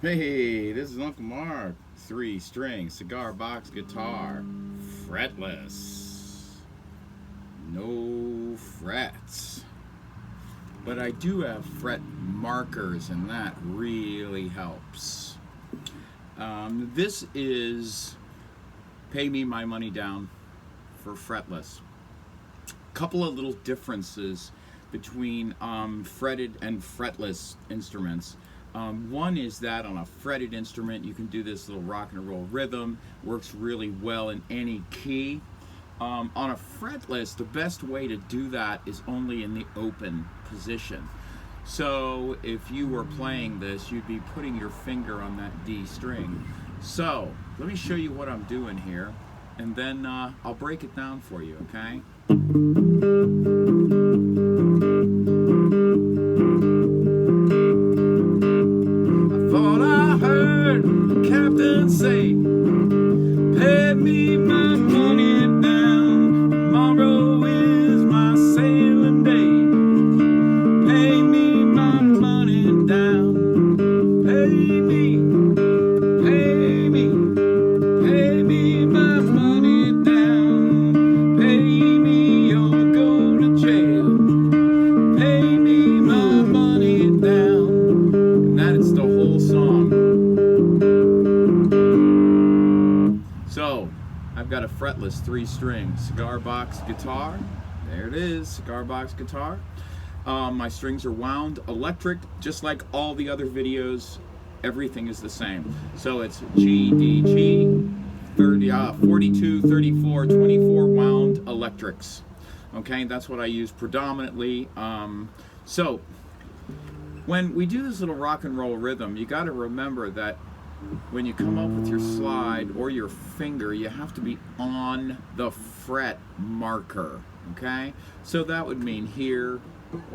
Hey, this is Uncle Mark. 3-string cigar box guitar, fretless. No frets. But I do have fret markers, and that really helps. This is pay me my money down for fretless. Couple of little differences between fretted and fretless instruments. One is that on a fretted instrument you can do this little rock and roll rhythm, works really well in any key. On a fretless, the best way to do that is only in the open position. So if you were playing this, you'd be putting your finger on that D string. So let me show you what I'm doing here, and then I'll break it down for you, okay? Say, pay me my money down, tomorrow is my sailing day. Pay me my money down, pay me my money down, pay me or go to jail, pay me my money down. And that's the whole song. So, I've got a fretless 3-string cigar box guitar. There it is, cigar box guitar. My strings are wound electric, just like all the other videos. Everything is the same. So it's G, D, G, 42, 34, 24 wound electrics. Okay, that's what I use predominantly. So, when we do this little rock and roll rhythm, you got to remember that when you come up with your slide or your finger, you have to be on the fret marker, okay? So that would mean here,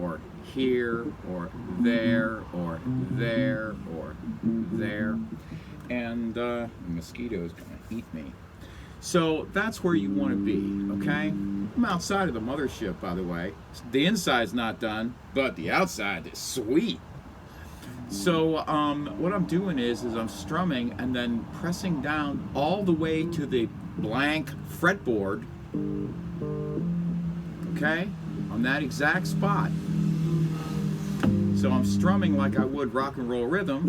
or here, or there, or there, or there. And the mosquito's gonna eat me. So that's where you want to be, okay? I'm outside of the mothership, by the way. The inside's not done, but the outside is sweet. So what I'm doing is I'm strumming and then pressing down all the way to the blank fretboard, okay, on that exact spot. So I'm strumming like I would rock and roll rhythm.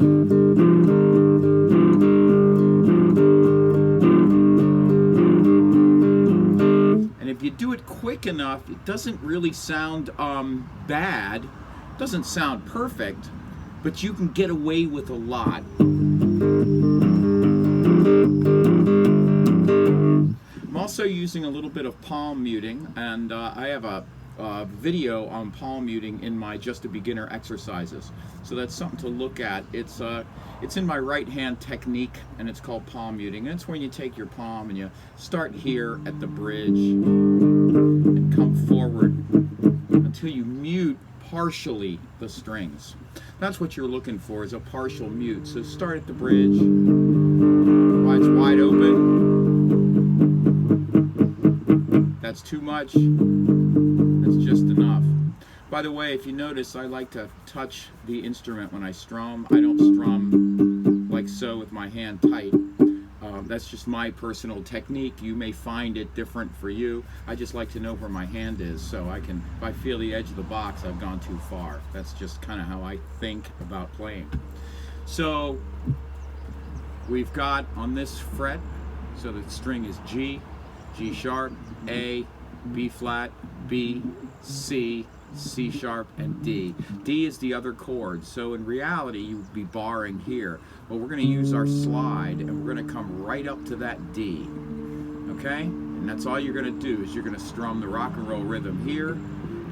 And if you do it quick enough, it doesn't really sound bad, it doesn't sound perfect, but you can get away with a lot. I'm also using a little bit of palm muting, and I have a video on palm muting in my Just a Beginner exercises. So that's something to look at. It's in my right hand technique, and it's called palm muting. And it's when you take your palm and you start here at the bridge and come forward until you mute partially the strings. That's what you're looking for, is a partial mute. So start at the bridge, while it's wide open. That's too much. That's just enough. By the way, if you notice, I like to touch the instrument when I strum. I don't strum like so with my hand tight. That's just my personal technique. You may find it different for you. I just like to know where my hand is, so I can, if I feel the edge of the box, I've gone too far. That's just kind of how I think about playing. So we've got on this fret, so the string is G, G sharp, A, B flat, B, C, C sharp, and D. D is the other chord, so in reality you would be barring here. But we're going to use our slide, and we're going to come right up to that D. Okay? And that's all you're going to do, is you're going to strum the rock and roll rhythm here,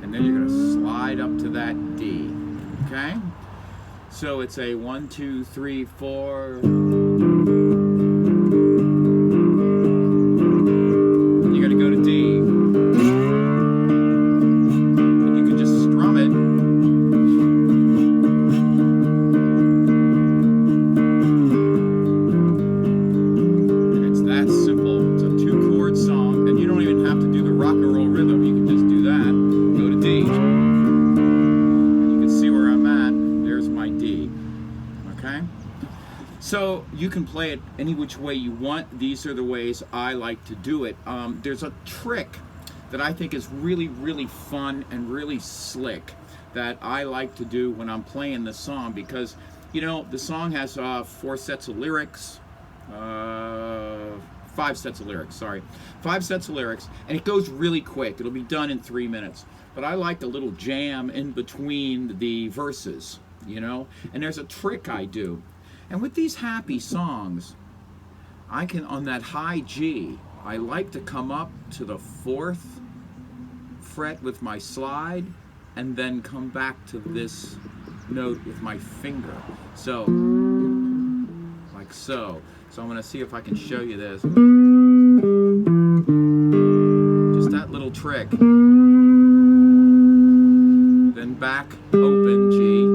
and then you're going to slide up to that D. Okay? So it's a 1, 2, 3, 4. You got to go to D. So you can play it any which way you want. These are the ways I like to do it. There's a trick that I think is really, really fun and really slick that I like to do when I'm playing the song, because, you know, the song has 4 sets of lyrics, 5 sets of lyrics, sorry. 5 sets of lyrics, and it goes really quick. It'll be done in 3 minutes. But I like a little jam in between the verses, you know? And there's a trick I do. And with these happy songs, I can, on that high G, I like to come up to the 4th fret with my slide and then come back to this note with my finger. So, like so. So I'm going to see if I can show you this. Just that little trick. Then back, open, G.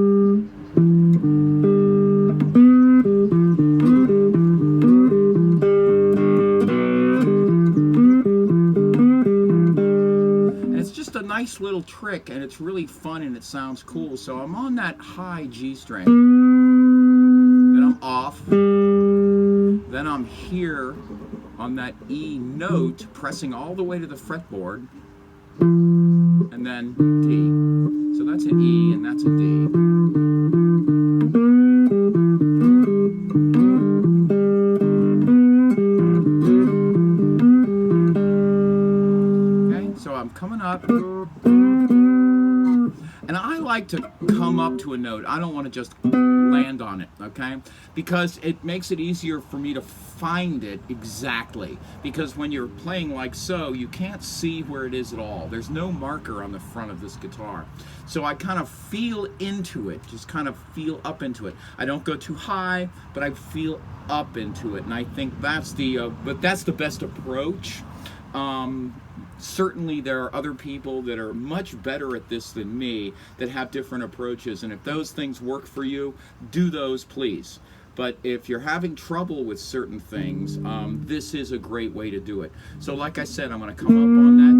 Nice little trick, and it's really fun and it sounds cool. So I'm on that high G string, then I'm off, then I'm here on that E note pressing all the way to the fretboard, and then D. So that's an E and that's a D. Okay, so I'm coming up. And I like to come up to a note. I don't want to just land on it, okay? Because it makes it easier for me to find it exactly. Because when you're playing like so, you can't see where it is at all. There's no marker on the front of this guitar. So I kind of feel into it, just kind of feel up into it. I don't go too high, but I feel up into it. And I think that's the best approach. Certainly there are other people that are much better at this than me that have different approaches, and if those things work for you, do those, please. But if you're having trouble with certain things, this is a great way to do it. So like I said, I'm going to come up on that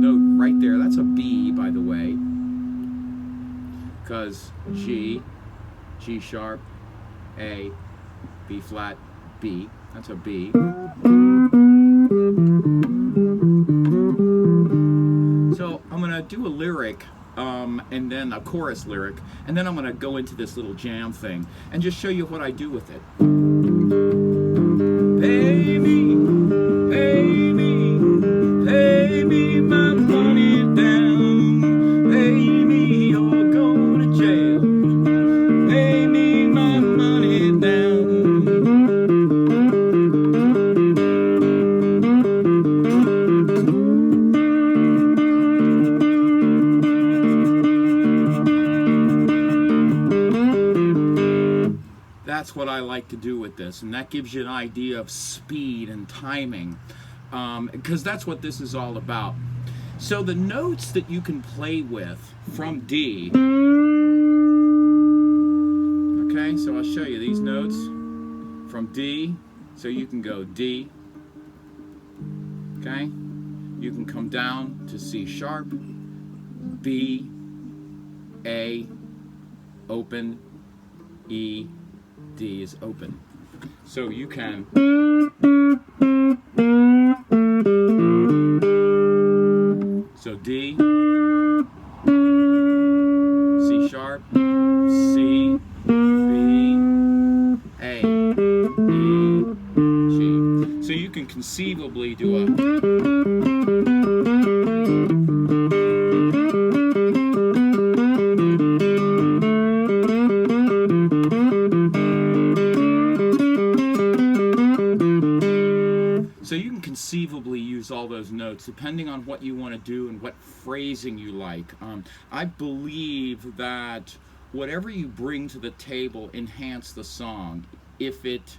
note right there. That's a B, by the way, because G, G sharp, A, B flat, B. That's a B. So I'm going to do a lyric, and then a chorus lyric, and then I'm going to go into this little jam thing and just show you what I do with it. Pay me, pay me, pay me my money down. Pay me or go to jail. Pay me my money down. That's what I like to do with this, and that gives you an idea of speed and timing, because that's what this is all about. So the notes that you can play with from D, okay, so I'll show you these notes from D. So you can go D, okay, you can come down to C sharp, B, A, open, E, D is open. So you can so D, C sharp, C, B, A, E, G. So you can conceivably do a conceivably use all those notes depending on what you want to do and what phrasing you like. I believe that whatever you bring to the table enhance the song. If it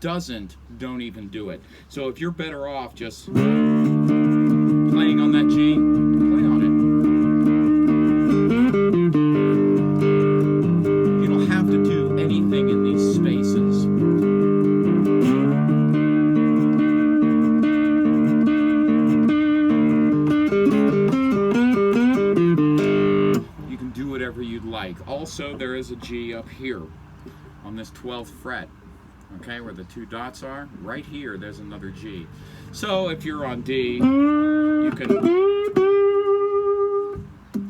doesn't, don't even do it. So if you're better off just playing on that G, play on it. You don't have to do anything in these spaces. Also, there is a G up here on on this 12th fret. Okay, where the 2 dots are, right here, there's another G. So if you're on D, you can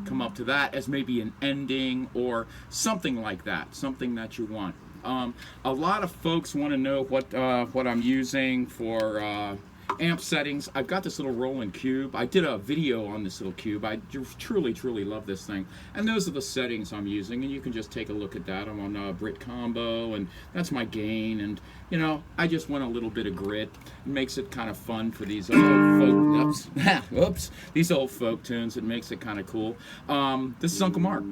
come up to that as maybe an ending or something like that, something that you want. A lot of folks want to know what I'm using for amp settings. I've got this little Roland cube. I did a video on this little cube. I truly love this thing. And those are the settings I'm using, and you can just take a look at that. I'm on Brit Combo, and that's my gain. And you know, I just want a little bit of grit. It makes it kind of fun for these old folk, these old folk tunes. It makes it kind of cool. This is Uncle Mark.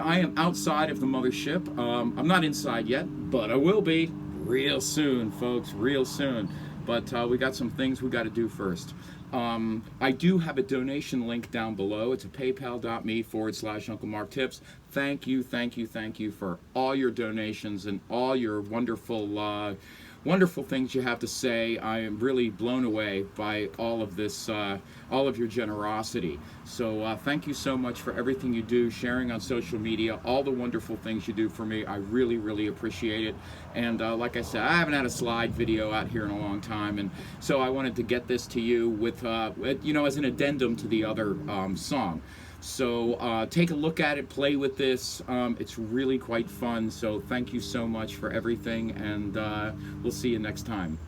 I am outside of the mothership. I'm not inside yet, but I will be real soon, folks, real soon. But we got some things we got to do first. I do have a donation link down below. It's a paypal.me/Uncle Mark Tips. Thank you for all your donations and all your wonderful wonderful things you have to say. I am really blown away by all of this, all of your generosity. So thank you so much for everything you do, sharing on social media, all the wonderful things you do for me. I really appreciate it. And like I said, I haven't had a slide video out here in a long time, and so I wanted to get this to you with, you know, as an addendum to the other song. So take a look at it, play with this. It's really quite fun. So thank you so much for everything, and we'll see you next time.